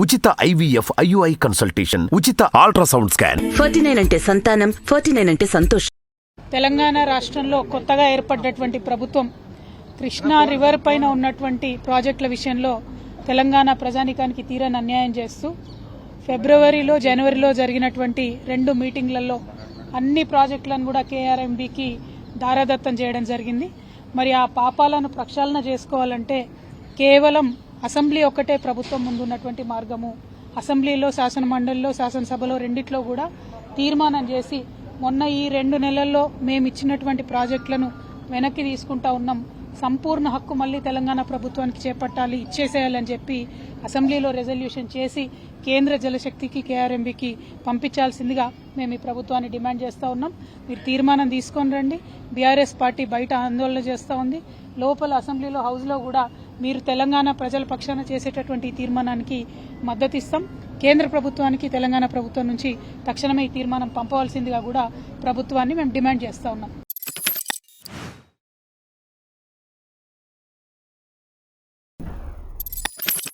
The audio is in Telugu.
ఉచిత IVF IUI కన్సల్టేషన్, ఉచిత అల్ట్రాసౌండ్ స్కాన్. 49 అంటే సంతానం, 49 అంటే సంతోషం. తెలంగాణ రాష్ట్రంలో కొత్తగా ఏర్పడ్డటువంటి ప్రభుత్వం కృష్ణా రివర్ పైన ఉన్నటువంటి ప్రాజెక్టుల విషయంలో తెలంగాణ ప్రజానికానికి తీరని అన్యాయం చేస్తూ ఫిబ్రవరిలో జనవరిలో జరిగినటువంటి 2 మీటింగ్లలో అన్ని ప్రాజెక్టులను కూడా KRMBకి దారాదత్తం చేయడం జరిగింది. మరి ఆ పాపాలను ప్రక్షాళన చేసుకోవాలంటే కేవలం అసెంబ్లీ ఒక్కటే ప్రభుత్వం ముందున్నటువంటి మార్గము. అసెంబ్లీలో, శాసనమండలిలో, శాసనసభలో రెండిట్లో కూడా తీర్మానం చేసి మొన్న ఈ 2 నెలల్లో మేము ఇచ్చినటువంటి ప్రాజెక్టులను వెనక్కి తీసుకుంటా ఉన్నాం, సంపూర్ణ హక్కు మళ్లీ తెలంగాణ ప్రభుత్వానికి చేపట్టాలి, ఇచ్చేసేయాలని చెప్పి అసెంబ్లీలో రెజల్యూషన్ చేసి కేంద్ర జలశక్తికి KRMBకి పంపించాల్సిందిగా మేము ఈ ప్రభుత్వాన్ని డిమాండ్ చేస్తూ ఉన్నాం. మీరు తీర్మానం తీసుకొని రండి. బీఆర్ఎస్ పార్టీ బయట ఆందోళన చేస్తూ ఉంది, లోపల అసెంబ్లీలో హౌస్లో కూడా మీరు తెలంగాణ ప్రజల పక్షాన చేసేటటువంటి తీర్మానానికి మద్దతు ఇస్తాం. కేంద్ర ప్రభుత్వానికి తెలంగాణ ప్రభుత్వం నుంచి తక్షణమే ఈ తీర్మానం పంపవలసిందిగా కూడా ప్రభుత్వాన్ని మేము డిమాండ్ చేస్తూ ఉన్నాం.